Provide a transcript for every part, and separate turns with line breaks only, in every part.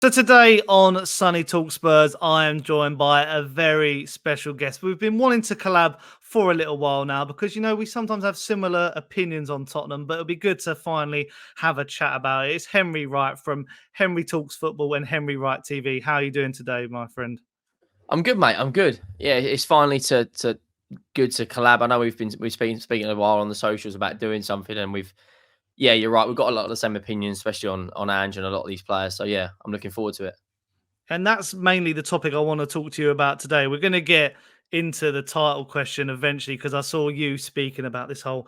So today on Sonny Talk Spurs, I am joined by a very special guest. We've been wanting to collab for a little while now because, we sometimes have similar opinions on Tottenham, but it'll be good to finally have a chat about it. It's Henry Wright from Henry Talks Football and Henry Wright TV. How are you doing today, my friend?
I'm good, mate. I'm good. Yeah, it's finally to good to collab. I know we've been speaking a while on the socials about doing something, and you're right. We've got a lot of the same opinions, especially on Ange and a lot of these players. So yeah, I'm looking forward to it.
And that's mainly the topic I want to talk to you about today. We're going to get into the title question eventually because I saw you speaking about this whole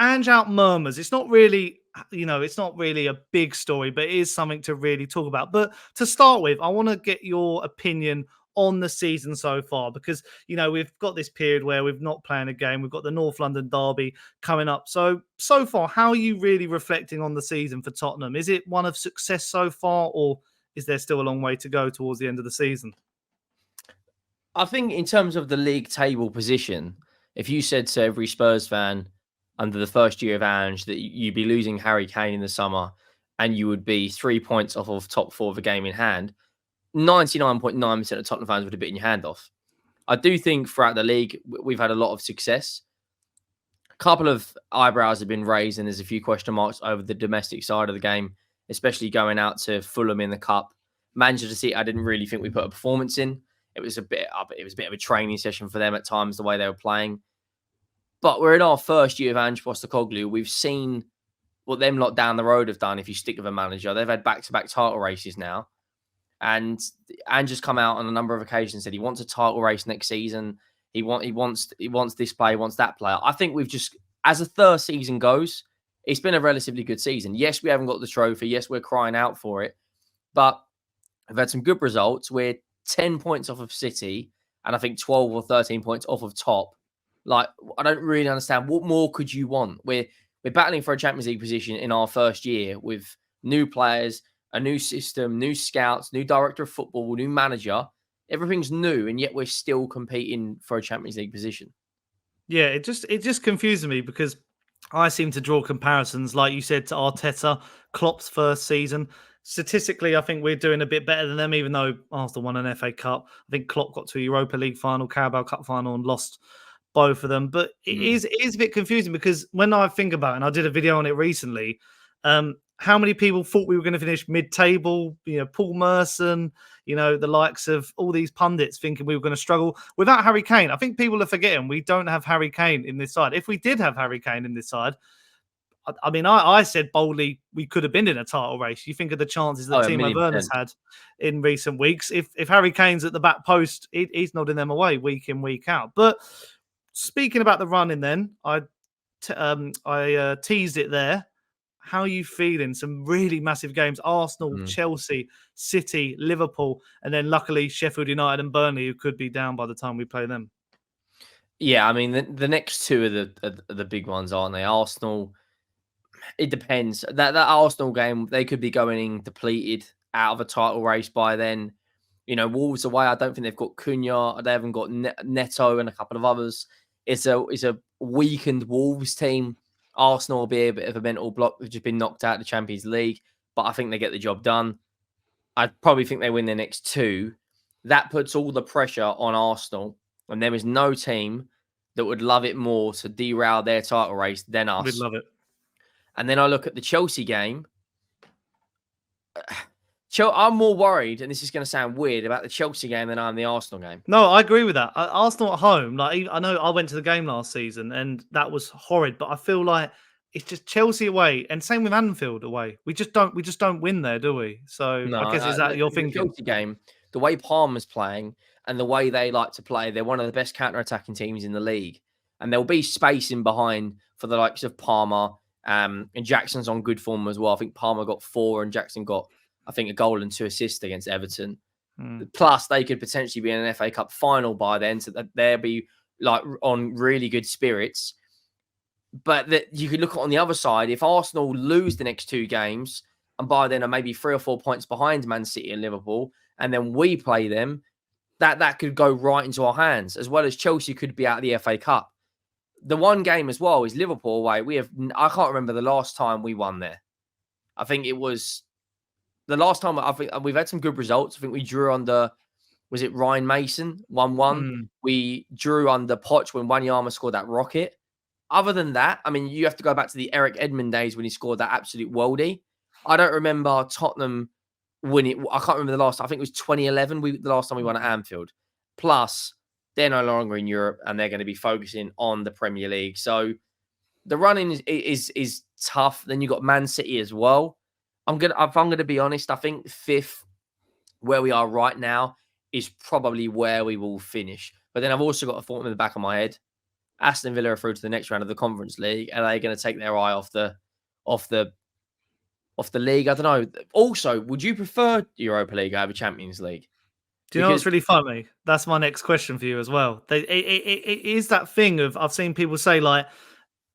Ange Out murmurs. It's not really, it's not really a big story, but it is something to really talk about. But to start with, I want to get your opinion on the season so far because, we've got this period where we've not playing a game. We've got the North London derby coming up. So far, how are you really reflecting on the season for Tottenham? Is it one of success so far, or is there still a long way to go towards the end of the season?
I think in terms of the league table position, if you said to every Spurs fan under the first year of Ange that you'd be losing Harry Kane in the summer and you would be 3 points off of top four of a game in hand, 99.9% of Tottenham fans would have bitten your hand off. I do think throughout the league, we've had a lot of success. A couple of eyebrows have been raised, and there's a few question marks over the domestic side of the game, especially going out to Fulham in the Cup. Manchester City, I didn't really think we put a performance in. It was a bit of a training session for them at times, the way they were playing. But we're in our first year of Ange Postecoglou. We've seen what them lot down the road have done if you stick with a manager. They've had back-to-back title races now. And Ange has come out on a number of occasions and said he wants a title race next season. He wants this player, he wants that player. I think we've just, as the third season goes, it's been a relatively good season. Yes, we haven't got the trophy. Yes, we're crying out for it. But we've had some good results. We're 10 points off of City and I think 12 or 13 points off of top. Like, I don't really understand. What more could you want? We're battling for a Champions League position in our first year with new players, a new system, new scouts, new director of football, new manager. Everything's new, and yet we're still competing for a Champions League position.
Yeah, it just confuses me because I seem to draw comparisons, like you said, to Arteta, Klopp's first season. Statistically, I think we're doing a bit better than them, even though Arsenal won an FA Cup. I think Klopp got to a Europa League final, Carabao Cup final, and lost both of them. But it is a bit confusing because when I think about it, and I did a video on it recently, how many people thought we were going to finish mid-table? Paul Merson, the likes of all these pundits thinking we were going to struggle without Harry Kane. I think people are forgetting we don't have Harry Kane in this side. If we did have Harry Kane in this side, I said boldly we could have been in a title race. You think of the chances that Timo Werner's had in recent weeks. If Harry Kane's at the back post, he's nodding them away week in, week out. But speaking about the running, then I teased it there. How are you feeling? Some really massive games: Arsenal, Chelsea, City, Liverpool, and then luckily Sheffield United and Burnley, who could be down by the time we play them.
Yeah, I mean the next two are the big ones, aren't they? Arsenal. It depends. That Arsenal game, they could be going depleted out of a title race by then. Wolves away. I don't think they've got Cunha. They haven't got Neto and a couple of others. It's a weakened Wolves team. Arsenal will be a bit of a mental block. They've just been knocked out of the Champions League, but I think they get the job done. I probably think they win their next two. That puts all the pressure on Arsenal, and there is no team that would love it more to derail their title race than us.
We'd love it.
And then I look at the Chelsea game. I'm more worried, and this is going to sound weird, about the Chelsea game than I am the Arsenal game.
No, I agree with that. Arsenal at home, like I know I went to the game last season and that was horrid, but I feel like it's just Chelsea away, and same with Anfield away. We just don't win there, do we? So
No,
I guess is that your
the
thinking?
Chelsea game, the way Palmer's playing and the way they like to play, they're one of the best counter-attacking teams in the league. And there'll be space in behind for the likes of Palmer, and Jackson's on good form as well. I think Palmer got 4 and Jackson got, I think, a goal and 2 assists against Everton. Plus, they could potentially be in an FA Cup final by then, so that they'll be like on really good spirits. But that you could look on the other side, if Arsenal lose the next 2 games, and by then are maybe 3 or 4 points behind Man City and Liverpool, and then we play them, that could go right into our hands, as well as Chelsea could be out of the FA Cup. The one game as well is Liverpool away. I can't remember the last time we won there. I think it was the last time I think we've had some good results. I think we drew under, was it Ryan Mason 1-1? We drew under Poch when Wanyama scored that rocket. Other than that, I mean, you have to go back to the Eric Edmond days when he scored that absolute worldie. I don't remember Tottenham winning. I can't remember the last. I think it was 2011. The last time we won at Anfield. Plus, they're no longer in Europe and they're going to be focusing on the Premier League. So the running is tough. Then you got Man City as well. If I'm gonna be honest, I think fifth, where we are right now, is probably where we will finish. But then I've also got a thought in the back of my head. Aston Villa are through to the next round of the Conference League, and they're going to take their eye off the league. I don't know. Also, would you prefer Europa League over Champions League?
Do you know what's really funny? That's my next question for you as well. It is that thing of, I've seen people say, like,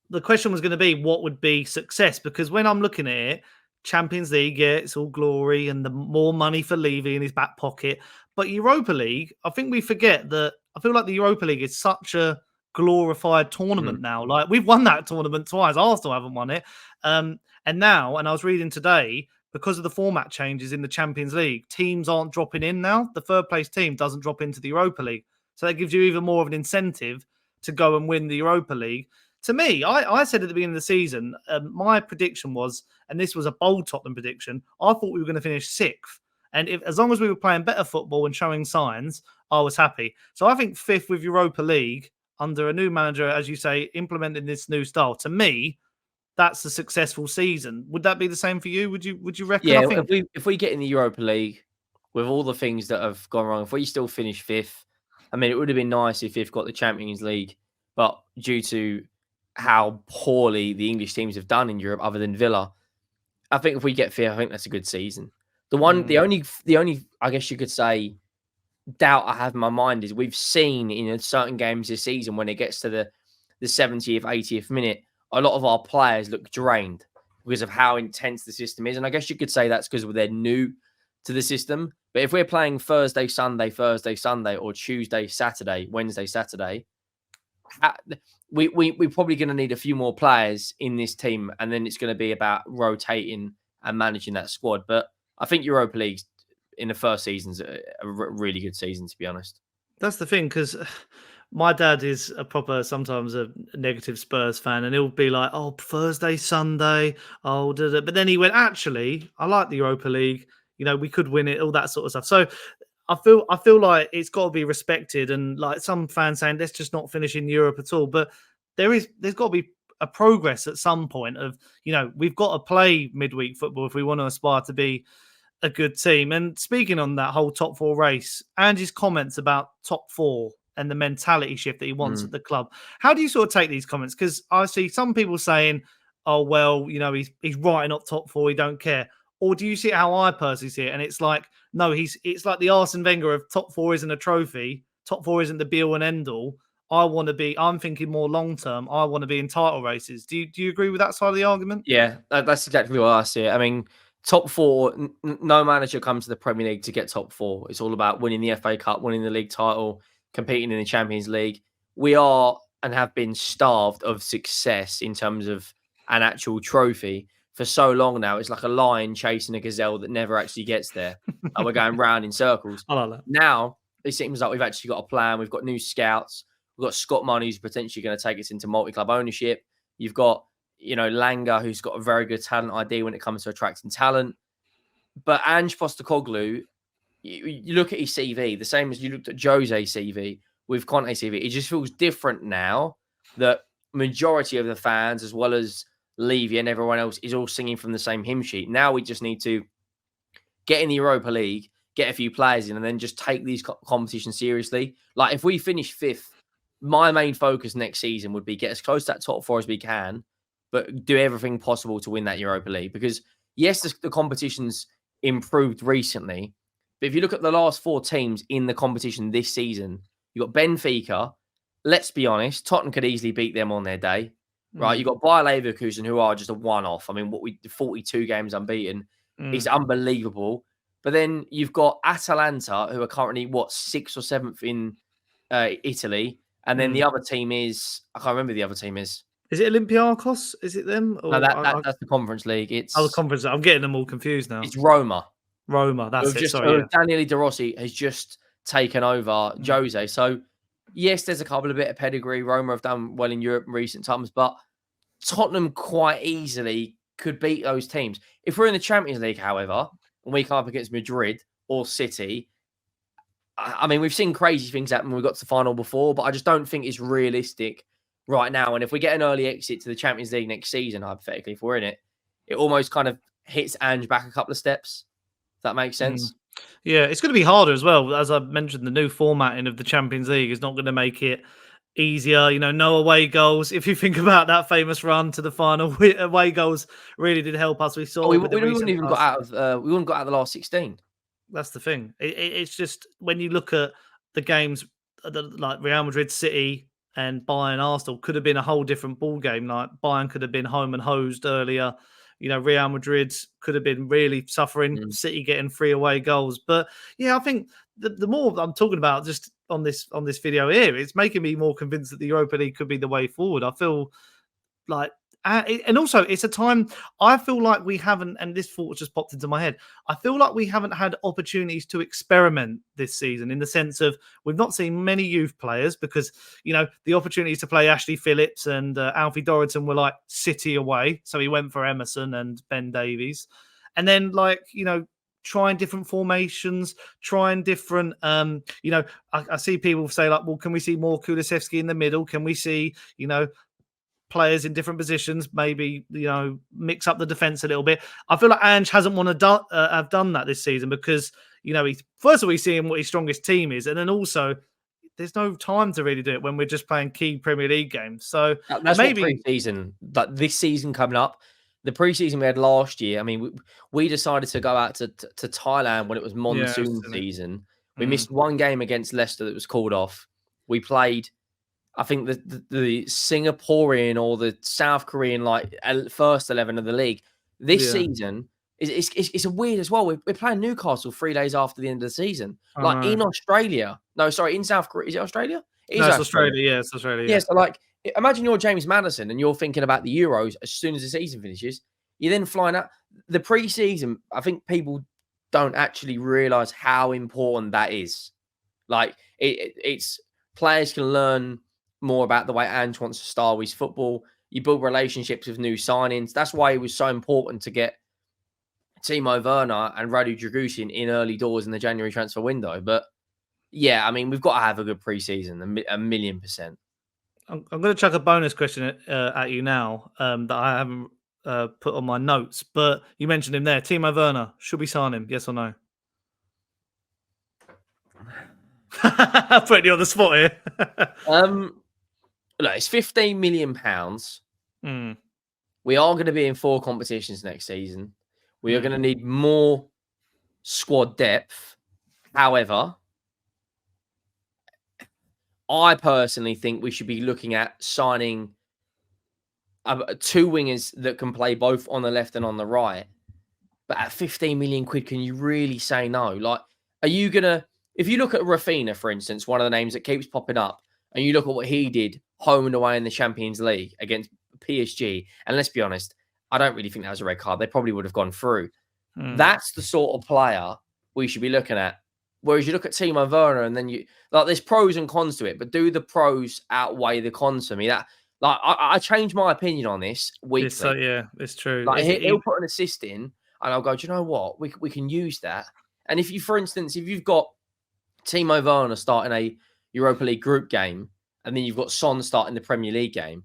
the question was going to be, what would be success? Because when I'm looking at it, Champions League, yeah, it's all glory and the more money for Levy in his back pocket. But Europa League, I think we forget that. I feel like the Europa League is such a glorified tournament now. Like, we've won that tournament twice. Arsenal haven't won it. And now, and I was reading today, because of the format changes in the Champions League, teams aren't dropping in now. The third place team doesn't drop into the Europa League. So that gives you even more of an incentive to go and win the Europa League. To me, I said at the beginning of the season, my prediction was, and this was a bold Tottenham prediction, I thought we were going to finish sixth. And as long as we were playing better football and showing signs, I was happy. So I think fifth with Europa League, under a new manager, as you say, implementing this new style, to me, that's a successful season. Would that be the same for you? Would you reckon?
Yeah,
I think
if we get in the Europa League with all the things that have gone wrong, if we still finish fifth, I mean, it would have been nice if fifth got the Champions League, but due to how poorly the English teams have done in Europe, other than Villa, I think if we get fifth, I think that's a good season. The only, I guess you could say, doubt I have in my mind is we've seen in certain games this season when it gets to the 70th, 80th minute, a lot of our players look drained because of how intense the system is. And I guess you could say that's because they're new to the system. But if we're playing Thursday, Sunday, or Tuesday, Saturday, Wednesday, Saturday, we're probably going to need a few more players in this team. And then it's going to be about rotating and managing that squad. But I think Europa League in the first season's a really good season, to be honest.
That's the thing, because my dad is sometimes a negative Spurs fan, and he'll be like, "Oh, Thursday, Sunday, oh," but then he went, "Actually, I like the Europa League. You know, we could win it, all that sort of stuff." So I feel like it's got to be respected, and like some fans saying, "Let's just not finish in Europe at all." But there's got to be a progress at some point of, you know, we've got to play midweek football if we want to aspire to be a good team. And speaking on that whole top four race, Ange's comments about top four and the mentality shift that he wants at the club. How do you sort of take these comments? Because I see some people saying, "Oh, well, you know, he's writing up top four, he don't care." Or do you see it how I personally see it? And it's like, no, it's like the Arsene Wenger of top four isn't a trophy. Top four isn't the be all and end all. I'm thinking more long term. I want to be in title races. Do you agree with that side of the argument?
Yeah, that's exactly what I see it. I mean, top four, no manager comes to the Premier League to get top four. It's all about winning the FA Cup, winning the league title, competing in the Champions League. We are and have been starved of success in terms of an actual trophy for so long now. It's like a lion chasing a gazelle that never actually gets there. And we're going round in circles.
I like that.
Now, it seems like we've actually got a plan. We've got new scouts. We've got Scott Money, who's potentially going to take us into multi-club ownership. You've got, you know, Langer, who's got a very good talent ID when it comes to attracting talent. But Ange Postecoglou, you look at his CV, the same as you looked at Jose's CV with Conte's CV. It just feels different now that majority of the fans, as well as Levy and everyone else, is all singing from the same hymn sheet. Now we just need to get in the Europa League, get a few players in, and then just take these competitions seriously. Like, if we finish fifth, my main focus next season would be get as close to that top four as we can, but do everything possible to win that Europa League. Because, yes, the competition's improved recently, but if you look at the last four teams in the competition this season, you've got Benfica. Let's be honest, Tottenham could easily beat them on their day, right? You've got Bayer Leverkusen, who are just a one-off. I mean, 42 games unbeaten. It's unbelievable. But then you've got Atalanta, who are currently, 6th or 7th in Italy. And then the other team is, I can't remember the other team is.
Is it Olympiacos? Is it them?
Or no, that's the Conference League. It's
the Conference. I'm getting them all confused now.
It's Roma.
Roma, that's it. Sorry, yeah.
Daniele De Rossi has just taken over Jose. So, yes, there's a couple of bit of pedigree. Roma have done well in Europe in recent times, but Tottenham quite easily could beat those teams. If we're in the Champions League, however, and we come up against Madrid or City, I mean, we've seen crazy things happen when we got to the final before, but I just don't think it's realistic right now. And if we get an early exit to the Champions League next season, hypothetically, if we're in it, it almost kind of hits Ange back a couple of steps. If that makes sense.
Yeah, it's going to be harder as well. As I mentioned, the new formatting of the Champions League is not going to make it easier. No away goals. If you think about that famous run to the final, away goals really did help us. We saw
we wouldn't even got out of we wouldn't got out of the last 16.
That's the thing. It's just when you look at the games, like Real Madrid, City, and Bayern, Arsenal, could have been a whole different ball game. Like Bayern could have been home and hosed earlier. Real Madrid could have been really suffering. City getting 3 away goals. But yeah, I think the more I'm talking about just on this video here, it's making me more convinced that the Europa League could be the way forward. I feel like. And also, it's a time I feel like we haven't, and this thought just popped into my head. I feel like we haven't had opportunities to experiment this season in the sense of we've not seen many youth players because, the opportunities to play Ashley Phillips and Alfie Dorrington were like City away. So he went for Emerson and Ben Davies. And then, trying different formations, trying different, I see people say like, well, can we see more Kulusevski in the middle? Can we see, players in different positions, maybe mix up the defense a little bit. I feel like Ange hasn't want to have done that this season because first of all he's seeing what his strongest team is, and then also there's no time to really do it when we're just playing key Premier League games. So
that's maybe what pre-season, like this season coming up. The pre-season we had last year. I mean, we decided to go out to Thailand when it was monsoon season. We missed one game against Leicester that was called off. We played. I think the Singaporean or the South Korean first 11 of the league this season it's a weird as well. We're playing Newcastle 3 days after the end of the season, in Australia. No, sorry, in South Korea. Is it Australia?
It's Australia. Yeah, it's Australia.
Yeah. So imagine you're James Maddison and you're thinking about the Euros as soon as the season finishes. You're then flying out the pre-season. I think people don't actually realize how important that is. It's players can learn more about the way Ange wants to style his football. You build relationships with new signings. That's why it was so important to get Timo Werner and Radu Dragusin in early doors in the January transfer window. But yeah, I mean, we've got to have a good preseason, 1,000,000%.
I'm going to chuck a bonus question at you now that I haven't put on my notes, but you mentioned him there. Timo Werner, should we sign him? Yes or no? Putting you on the spot here.
Look, it's £15 million. We are going to be in 4 competitions next season. We are going to need more squad depth. However, I personally think we should be looking at signing 2 wingers that can play both on the left and on the right. But at 15 million quid, can you really say no? Are you going to... If you look at Rafinha, for instance, one of the names that keeps popping up, and you look at what he did home and away in the Champions League against PSG, and let's be honest, I don't really think that was a red card. They probably would have gone through. That's the sort of player we should be looking at. Whereas you look at Timo Werner, and then there's pros and cons to it, but do the pros outweigh the cons for me? I change my opinion on this weekly.
It's true.
He'll put an assist in, and I'll go, do you know what? We can use that. And if you've got Timo Werner starting a Europa League group game, and then you've got Son starting the Premier League game,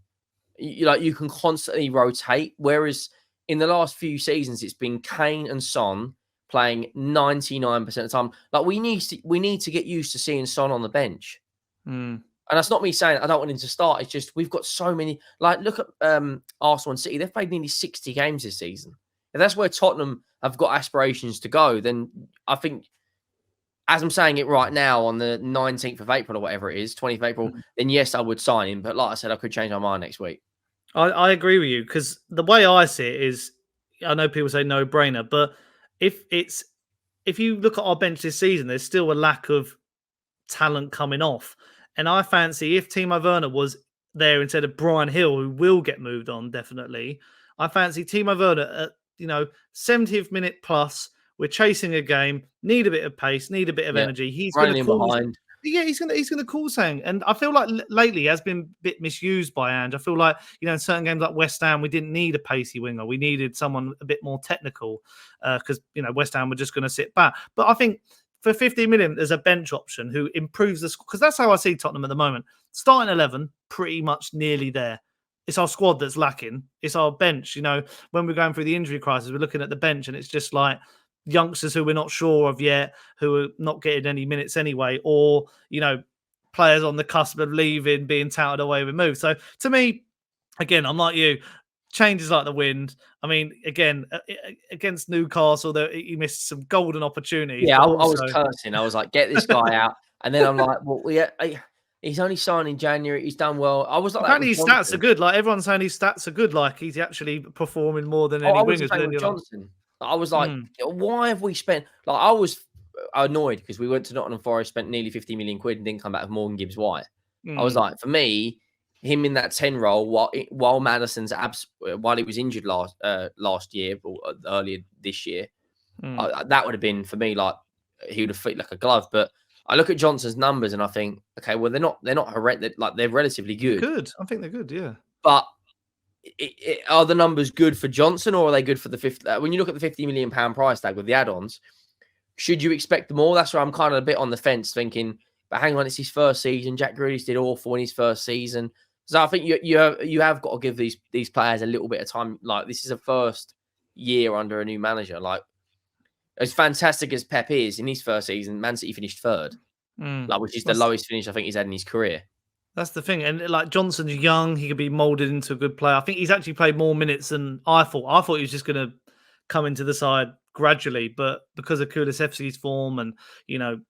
you can constantly rotate. Whereas in the last few seasons, it's been Kane and Son playing 99% of the time. We need to get used to seeing Son on the bench. And that's not me saying I don't want him to start. It's just we've got so many. Look at Arsenal and City. They've played nearly 60 games this season. If that's where Tottenham have got aspirations to go, then I think, as I'm saying it right now on the 19th of April or whatever it is, 20th of April, then yes, I would sign him. But like I said, I could change my mind next week.
I agree with you because the way I see it is, I know people say no brainer, but if you look at our bench this season, there's still a lack of talent coming off. And I fancy if Timo Werner was there instead of Brian Hill, who will get moved on, definitely, I fancy Timo Werner at 70th minute plus We're chasing a game, need a bit of pace, need a bit of energy. He's going to cause.
Behind.
Yeah, he's gonna call something, and I feel like lately he has been a bit misused by Ange. I feel like in certain games like West Ham, we didn't need a pacey winger. We needed someone a bit more technical because West Ham were just going to sit back. But I think for 15 million, there's a bench option who improves the squad because that's how I see Tottenham at the moment. Starting 11, pretty much nearly there. It's our squad that's lacking. It's our bench. When we're going through the injury crisis, we're looking at the bench, and it's just like youngsters who we're not sure of yet, who are not getting any minutes anyway, or players on the cusp of leaving, being touted away with moves. So to me, again, I'm like you, changes like the wind. I mean, again, against Newcastle, he missed some golden opportunities.
Yeah, I was cursing. I was like, get this guy out. And then I'm like, well, he's only signed in January. He's done well. I was like,
apparently his stats are good. Like everyone's saying, his stats are good. Like he's actually performing more than any wingers.
With Johnson. I was like, why have we spent? Like, I was annoyed because we went to Nottingham Forest, spent nearly 50 million quid, and didn't come back with Morgan Gibbs White. I was like, for me, him in that 10 role while Madison's while he was injured last year or earlier this year, that would have been for me like he would have fit like a glove. But I look at Johnson's numbers and I think, okay, well they're not horrendous. Like they're relatively good.
Good, I think they're good. Yeah,
but. Are the numbers good for Johnson or are they good for the 50? When you look at the £50 million price tag with the add-ons, should you expect more? That's where I'm kind of a bit on the fence thinking, but hang on, it's his first season. Jack Grealish did awful in his first season. So I think you have got to give these players a little bit of time. Like this is a first year under a new manager. Like as fantastic as Pep is in his first season, Man City finished third, which is the lowest finish I think he's had in his career.
That's the thing. And like Johnson's young, he could be molded into a good player. I think he's actually played more minutes than I thought. I thought he was just going to come into the side gradually, but because of COYS' form and,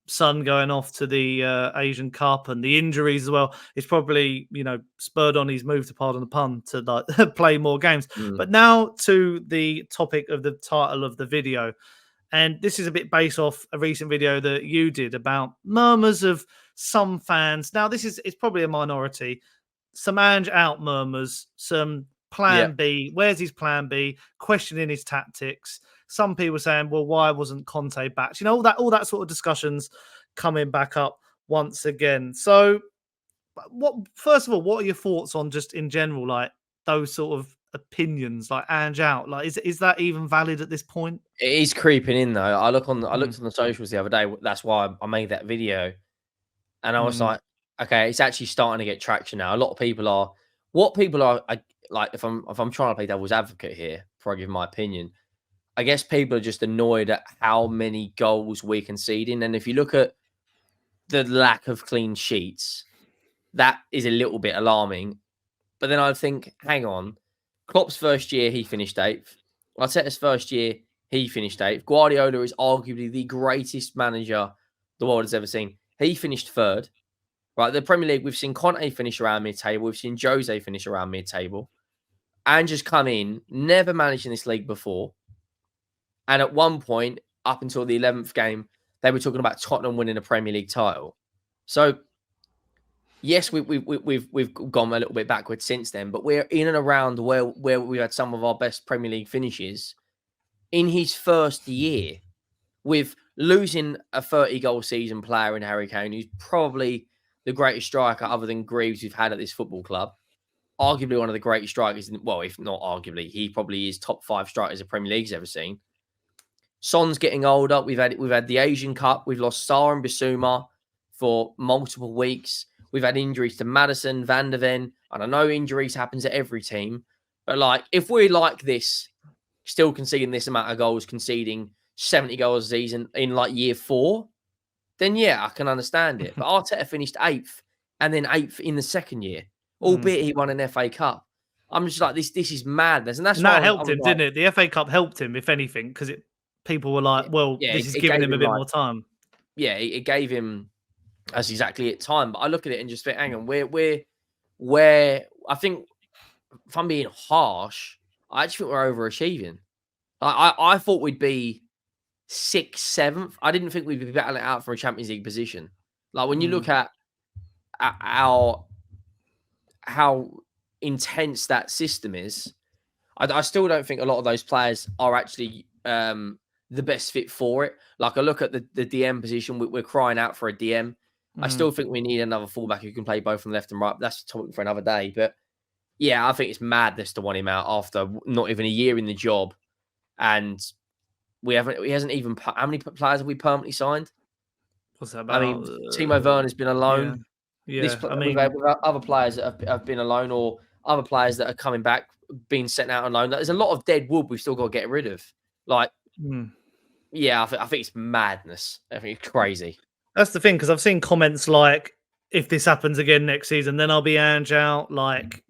Son going off to the Asian Cup and the injuries as well, it's probably, spurred on his move, to pardon the pun, to like play more games. But now to the topic of the title of the video. And this is a bit based off a recent video that you did about murmurs of some fans. Now, it's probably a minority. Some Ange Out murmurs, some plan B. Where's his plan B? Questioning his tactics. Some people saying, well, why wasn't Conte back? All that sort of discussions coming back up once again. So, first of all, what are your thoughts on just in general, like those sort of opinions, like Ange Out? Like, is that even valid at this point?
It is creeping in though. I looked on the socials the other day. That's why I made that video, and I was like, okay, it's actually starting to get traction now. A lot of people are. What people are like, if I'm trying to play devil's advocate here, before I give my opinion, I guess people are just annoyed at how many goals we're conceding, and if you look at the lack of clean sheets, that is a little bit alarming. But then I think, hang on, Klopp's first year he finished 8th. Arteta's first year he finished 8th. Guardiola is arguably the greatest manager the world has ever seen. He finished 3rd. Right, the Premier League, we've seen Conte finish around mid-table. We've seen Jose finish around mid-table. And just come in, never managed in this league before. And at one point, up until the 11th game, they were talking about Tottenham winning a Premier League title. So, yes, we've gone a little bit backwards since then, but we're in and around where we had some of our best Premier League finishes in his first year, with losing a 30-goal season player in Harry Kane, who's probably the greatest striker other than Greaves we've had at this football club. Arguably one of the greatest strikers. Well, if not arguably, he probably is top 5 strikers the Premier League's ever seen. Son's getting older. We've had the Asian Cup. We've lost Sarr and Bissouma for multiple weeks. We've had injuries to Maddison, Van der Ven. And I know injuries happens at every team. But like, if we're like this, still conceding this amount of goals, conceding 70 goals a season in like year 4, then yeah, I can understand it. But Arteta finished 8th and then 8th in the second year, albeit he won an FA Cup. I'm just like, this is madness. And
that helped him, didn't it? The FA Cup helped him, if anything, because people were like, well, this is giving him a bit more time.
Yeah, it gave him, that's exactly it, time. But I look at it and just think, hang on, where I think, if I'm being harsh, I actually think we're overachieving. I thought we'd be 6th, 7th. I didn't think we'd be battling it out for a Champions League position. Like when you look at how intense that system is, I still don't think a lot of those players are actually the best fit for it. Like, I look at the DM position, we're crying out for a DM. I still think we need another fullback who can play both from left and right. That's a topic for another day. But yeah, I think it's madness to want him out after not even a year in the job. And he hasn't even, how many players have we permanently signed?
What's that
I mean,
about?
Timo Werner's been alone.
Yeah. I
We've
mean,
had other players that have been alone, or other players that are coming back, being sent out on loan. There's a lot of dead wood we've still got to get rid of. Like, yeah, I think it's madness. I think it's crazy.
that's the thing, because I've seen comments like, if this happens again next season, then I'll be Ange out, like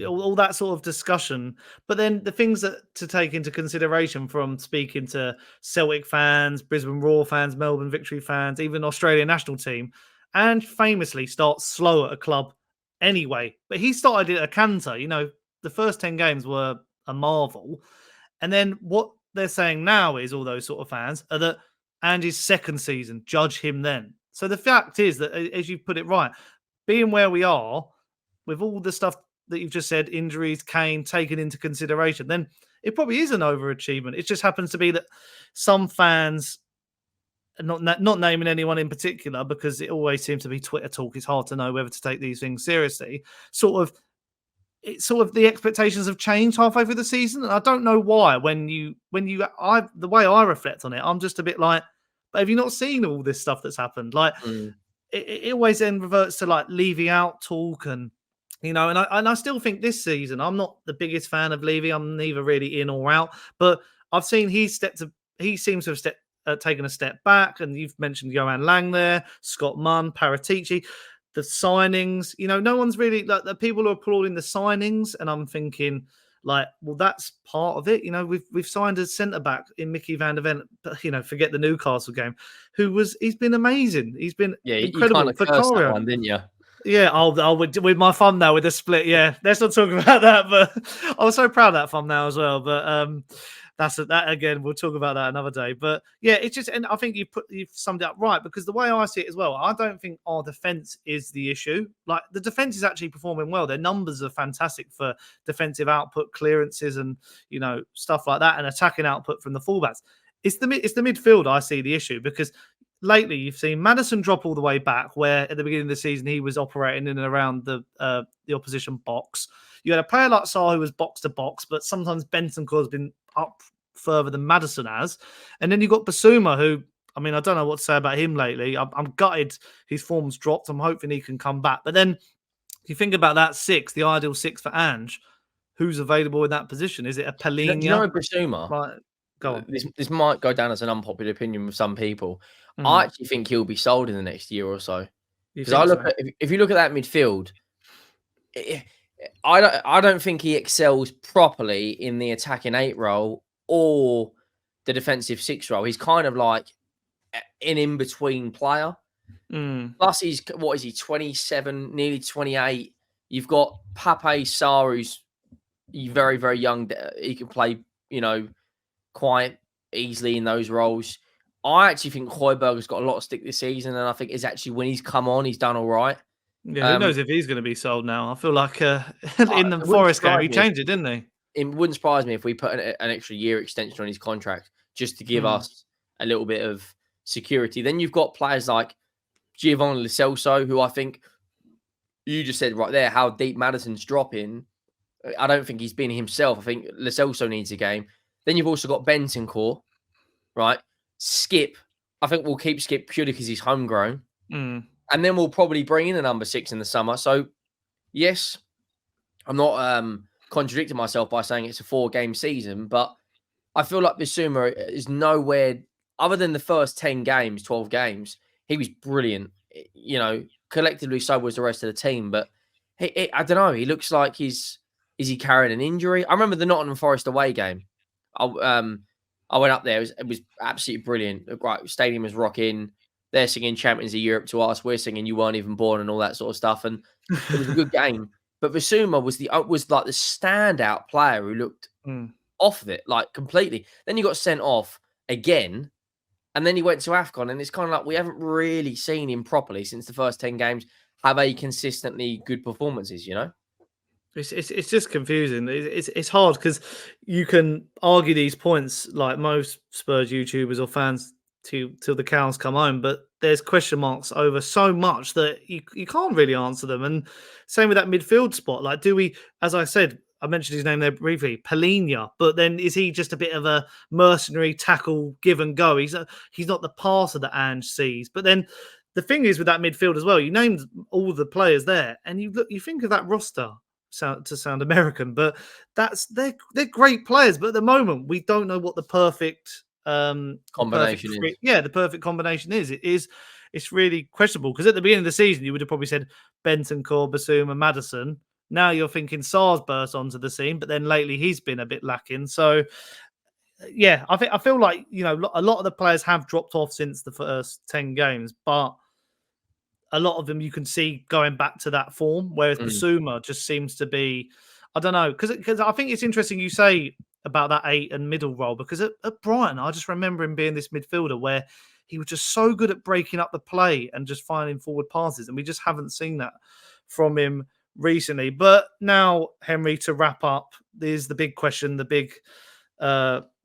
all that sort of discussion. But then the things that to take into consideration from speaking to Celtic fans, Brisbane Roar fans, Melbourne Victory fans, even Australian national team, Ange famously starts slow at a club anyway. But he started at a canter. You know, the first 10 games were a marvel. And then what they're saying now is, all those sort of fans, are that Ange's second season, judge him then. So the fact is that, as you put it right, being where we are, with all the stuff that you've just said, injuries, Kane taken into consideration, then it probably is an overachievement. It just happens to be that some fans, not naming anyone in particular, because it always seems to be Twitter talk, it's hard to know whether to take these things seriously, it's sort of the expectations have changed halfway through the season, and I don't know why. The way I reflect on it, I'm just a bit like, but have you not seen all this stuff that's happened? Like, it always then reverts to like Levy out talk, and and I still think this season I'm not the biggest fan of Levy. I'm neither really in or out, but I've seen he seems to have taken a step back, and you've mentioned Johan Lang there, Scott Munn, Paratici. The signings, no one's really like the people who are applauding the signings, and I'm thinking, like, well, that's part of it. We've signed a centre back in Mickey van der Ven, but forget the Newcastle game, he's been amazing. He's been incredible.
You kind of cursed that one, didn't you?
Yeah, I'll with my thumbnail with the split. Yeah, let's not talk about that. But I was so proud of that thumbnail as well. But that again, we'll talk about that another day. But yeah, it's just, and I think you've summed it up right, because the way I see it as well, I don't think our defense is the issue. Like, the defense is actually performing well. Their numbers are fantastic for defensive output, clearances, and stuff like that, and attacking output from the fullbacks. It's the midfield I see the issue, because lately you've seen Maddison drop all the way back, where at the beginning of the season he was operating in and around the opposition box. You had a player like Sarr who was box to box, but sometimes Bentancur has been up further than Maddison has. And then you've got Basuma, who, I mean, I don't know what to say about him lately. I'm gutted his form's dropped. I'm hoping he can come back. But then you think about that the ideal six for Ange, who's available in that position? Is it a Palhinha?
Do you know Basuma?
Right, go on.
This might go down as an unpopular opinion with some people. I actually think he'll be sold in the next year or so. Because if you look at that midfield, I don't think he excels properly in the attacking 8 role or the defensive 6 role. He's kind of like an in-between player. Plus, he's 27, nearly 28. You've got Pape Sarr, who's very, very young. He can play, quite easily in those roles. I actually think Højbjerg's got a lot of stick this season, and I think it's actually, when he's come on, he's done all right.
Yeah, who knows if he's going to be sold now? I feel like in the Forest game, he changed it, didn't he?
It wouldn't surprise me if we put an extra year extension on his contract just to give us a little bit of security. Then you've got players like Giovanni Lo Celso, who I think you just said right there, how deep Maddison's dropping. I don't think he's been himself. I think Lo Celso needs a game. Then you've also got Bentancur, right? Skip. I think we'll keep Skip purely because he's homegrown. And then we'll probably bring in a number 6 in the summer. So, yes, I'm not contradicting myself by saying it's a 4-game season, but I feel like Basuma is nowhere, other than the first 10 games, 12 games, he was brilliant. Collectively, so was the rest of the team. But I don't know. He looks like is he carrying an injury? I remember the Nottingham Forest away game. I went up there. It was absolutely brilliant. Right, stadium was rocking. They're singing Champions of Europe to us. We're singing You Weren't Even Born and all that sort of stuff. And it was a good game. But Basuma was like the standout player who looked off of it, like completely. Then he got sent off again. And then he went to AFCON. And it's kind of like we haven't really seen him properly since the first 10 games have a consistently good performances,
It's just confusing. It's hard because you can argue these points like most Spurs YouTubers or fans till the cows come home, but there's question marks over so much that you can't really answer them. And same with that midfield spot. Like, do we? As I said, I mentioned his name there briefly, Palhinha. But then is he just a bit of a mercenary tackle, give and go? He's not the passer that Ange sees. But then the thing is with that midfield as well. You named all the players there, and you think of that roster. Sound American, but they're great players. But at the moment, we don't know what the perfect
Combination is.
the perfect combination is. It's really questionable because at the beginning of the season, you would have probably said Bentancur, Basuma, Maddison. Now you're thinking Sar's burst onto the scene, but then lately he's been a bit lacking. So yeah, I feel like a lot of the players have dropped off since the first 10 games, but a lot of them you can see going back to that form, whereas Basuma just seems to be, I don't know, because I think it's interesting you say about that 8 and middle role, because at Brighton, I just remember him being this midfielder where he was just so good at breaking up the play and just finding forward passes, and we just haven't seen that from him recently. But now, Henry, to wrap up, there's the big question, the big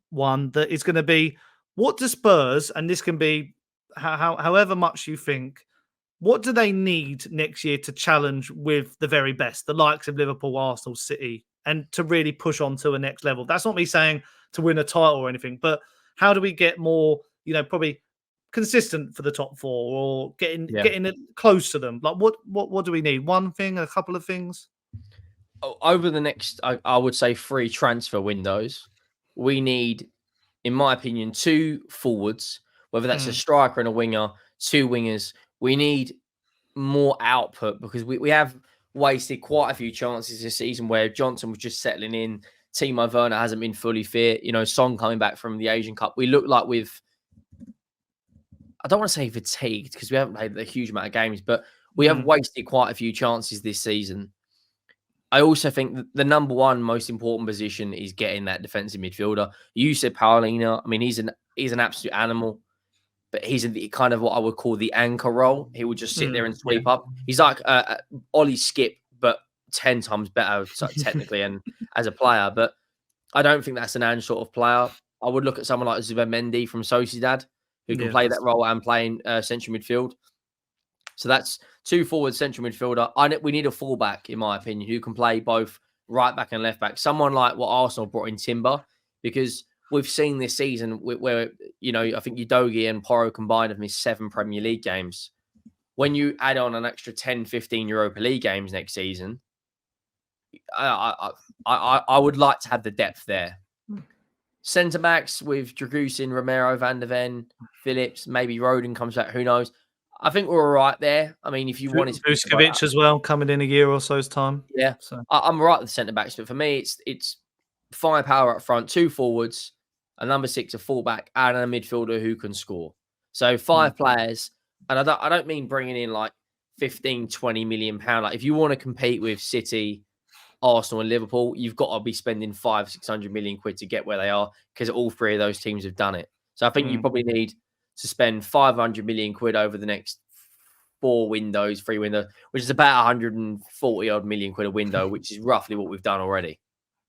one that is going to be, what do Spurs, and this can be however much you think, what do they need next year to challenge with the very best, the likes of Liverpool, Arsenal, City, and to really push on to a next level? That's not me saying to win a title or anything, but how do we get more, probably consistent for the top 4 or getting it close to them? Like, what do we need? One thing, a couple of things?
Over the next, I would say 3 transfer windows, we need, in my opinion, 2 forwards, whether that's a striker and a winger, 2 wingers. We need more output because we have wasted quite a few chances this season where Johnson was just settling in. Timo Werner hasn't been fully fit. Son coming back from the Asian Cup. We look like I don't want to say fatigued because we haven't played a huge amount of games, but we have wasted quite a few chances this season. I also think that the number 1 most important position is getting that defensive midfielder. You said Palhinha. I mean, he's an absolute animal. But he's in the kind of what I would call the anchor role. He would just sit there and sweep up. He's like Ollie Skip, but 10 times better technically and as a player. But I don't think that's an Ange sort of player. I would look at someone like Zubimendi from Sociedad, who can play that role and play in central midfield. So that's 2 forward central midfielder. We need a fullback, in my opinion, who can play both right back and left back. Someone like what Arsenal brought in Timber, because we've seen this season where, I think Udogie and Porro combined have missed 7 Premier League games. When you add on an extra 10, 15 Europa League games next season, I would like to have the depth there. Centre-backs with Dragusin, Romero, Van der Ven, Phillips, maybe Rodin comes back, who knows? I think we're all right there. I mean, if you wanted to...
Vuskovic as well, coming in a year or so's time.
Yeah, so I'm right with the centre-backs, but for me, it's firepower up front, 2 forwards, a number 6, a fullback, and a midfielder who can score. So 5 players, and I don't mean bringing in like 15, 20 million pound. Like if you want to compete with City, Arsenal, and Liverpool, you've got to be spending 500-600 million quid to get where they are because all 3 of those teams have done it. So I think you probably need to spend 500 million quid over the next 3 windows, which is about 140 odd million quid a window, which is roughly what we've done already.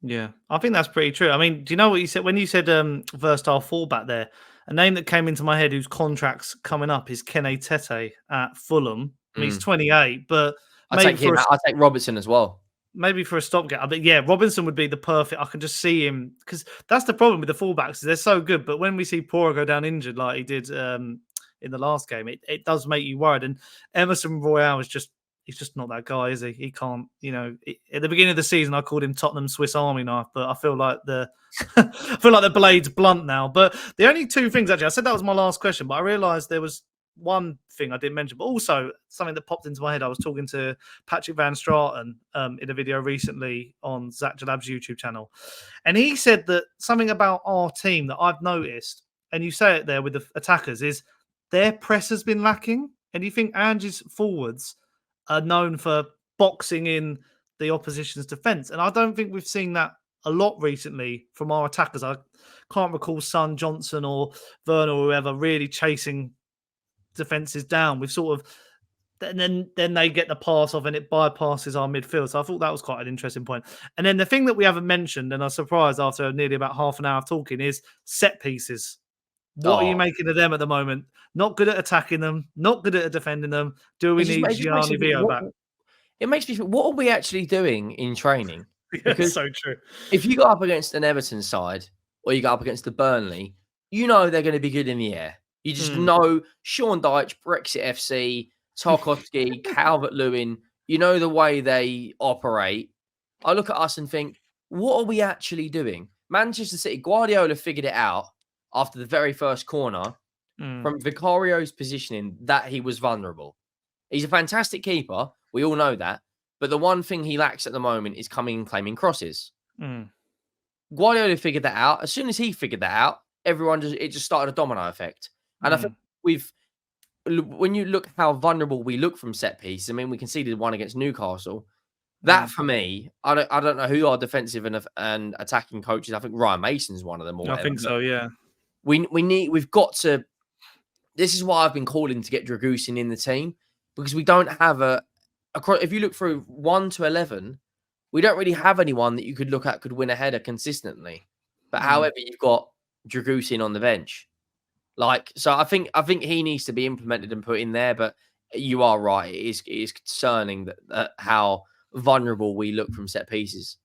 Yeah, I think that's pretty true. I mean, do you know what you said when you said versatile fullback there? A name that came into my head whose contract's coming up is Kene Tete at Fulham. I mean, he's 28, but
I'll take Robertson as well.
Maybe for a stopgap. But yeah, Robinson would be the perfect. I can just see him because that's the problem with the fullbacks. They're so good, but when we see Porro go down injured like he did in the last game, it does make you worried. And Emerson Royale is just. He's just not that guy, is he? He can't, at the beginning of the season, I called him Tottenham Swiss Army knife, but I feel like the blade's blunt now. But the only 2 things, actually, I said that was my last question, but I realised there was one thing I didn't mention, but also something that popped into my head. I was talking to Patrick Van Straten in a video recently on Zach Jalab's YouTube channel, and he said that something about our team that I've noticed, and you say it there with the attackers, is their press has been lacking. And you think Ange's forwards are known for boxing in the opposition's defence. And I don't think we've seen that a lot recently from our attackers. I can't recall Son, Johnson or Werner or whoever really chasing defences down. We've sort of then they get the pass off and it bypasses our midfield. So I thought that was quite an interesting point. And then the thing that we haven't mentioned, and I was surprised after nearly about half an hour of talking, is set pieces. What are you
Oh,
making of them at the moment? Not good at attacking them, not good at defending them. Do we need
it just makes
Gianni
me think,
Vio back?
it makes me think, what are we actually doing in training?
Yeah,
Because
so true.
if you go up against an Everton side or you go up against the Burnley, you know they're going to be good in the air. You just know Sean Dyche, Brexit FC, Tarkowski, Calvert-Lewin, you know the way they operate. I look at us and think, what are we actually doing? Manchester City, Guardiola figured it out after the very first corner from Vicario's positioning that he was vulnerable. He's a fantastic keeper. We all know that. But the one thing he lacks at the moment is coming and claiming crosses. Guardiola figured that out. As soon as he figured that out, it just started a domino effect. And I think when you look how vulnerable we look from set pieces, I mean, we conceded one against Newcastle. That for me, I don't know who our defensive and attacking coaches. I think Ryan Mason's one of them. Or whatever,
I think so. Yeah.
We've got to. This is why I've been calling to get Dragusin in the team, because we don't have if you look through 1 to 11, we don't really have anyone that you could look at could win a header consistently. But however, you've got Dragusin on the bench. So I think he needs to be implemented and put in there. But you are right; it is concerning that how vulnerable we look from set pieces.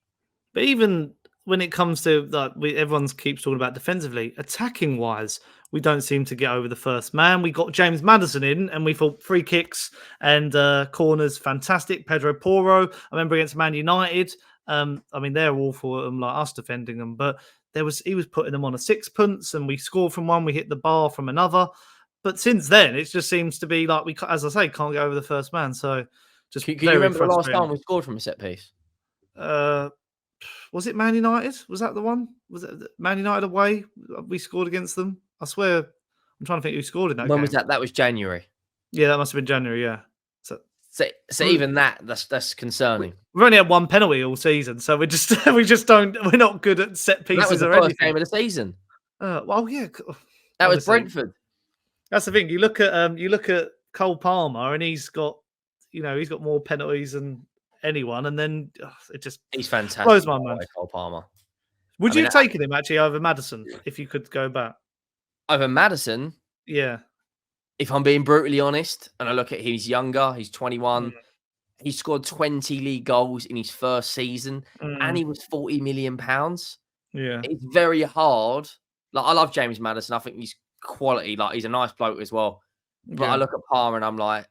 But even when it comes to everyone keeps talking about defensively, attacking wise, we don't seem to get over the first man. We got James Maddison in, and we thought free kicks and corners fantastic. Pedro Porro, I remember against Man United. I mean, they're awful at them, like us defending them, but he was putting them on a sixpence, and we scored from one, we hit the bar from another. But since then, it just seems to be like we, as I say, can't get over the first man. So just
can you remember the last time we scored from a set piece?
Was it Man United? Was that the one? Was it Man United away? We scored against them. I swear. I'm trying to think who scored in that game.
When was that? That was January.
Yeah, that must have been January. Yeah.
So even that's concerning.
We've only had one penalty all season, so we just don't. We're not good at set pieces.
That was the first game of the season.
Well, yeah.
That was Brentford.
That's the thing. You look at Cole Palmer, and he's got more penalties than anyone, and then
he's fantastic.
Blows my mind.
Cole Palmer.
Would you have taken him actually over Maddison if you could go back?
Over Maddison?
Yeah.
If I'm being brutally honest, and I look at him, he's younger, he's 21. He scored 20 league goals in his first season, and he was £40 million.
Yeah.
It's very hard. I love James Maddison. I think he's quality. He's a nice bloke as well. But I look at Palmer and I'm like,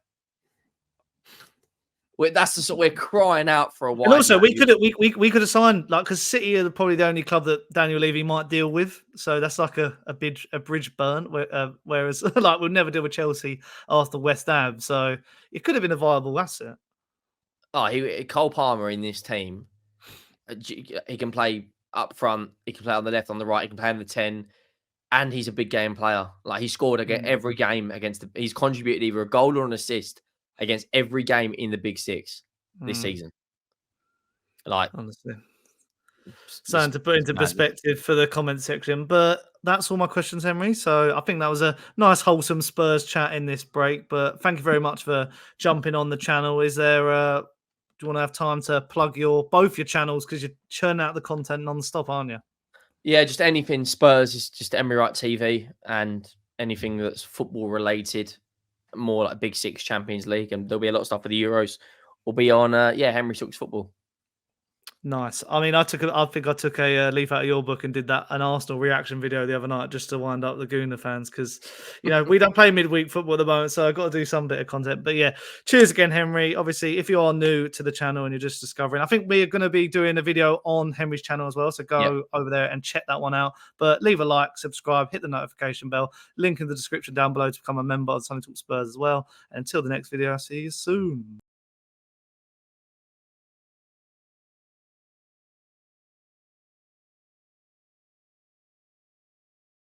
we're crying out for a while.
And also, we could have signed because City are probably the only club that Daniel Levy might deal with. So that's like a bridge burn. Whereas we'll never deal with Chelsea after West Ham. So it could have been a viable asset.
Cole Palmer in this team, he can play up front. He can play on the left, on the right. He can play on the 10, and he's a big game player. He scored every game he's contributed either a goal or an assist against every game in the Big Six this season.
Honestly. Something to put into perspective for the comment section. But that's all my questions, Henry. So I think that was a nice, wholesome Spurs chat in this break. But thank you very much for jumping on the channel. Is there do you want to have time to plug both your channels, because you're churning out the content non-stop, aren't you?
Yeah, just anything Spurs is just Wright TV, and anything that's football related, more like Big Six, Champions League, and there'll be a lot of stuff for the Euros. Will be on Henry Talks Football.
Nice. I mean, I think I took a leaf out of your book and did an Arsenal reaction video the other night just to wind up the Gooner fans, because we don't play midweek football at the moment, so I've got to do some bit of content. But yeah, cheers again, Henry. Obviously, if you are new to the channel and you're just discovering, I think we're going to be doing a video on Henry's channel as well, so go over there and check that one out. But leave a like, subscribe, hit the notification bell, link in the description down below to become a member of Sonny Talk Spurs as well. And until the next video, I'll see you soon.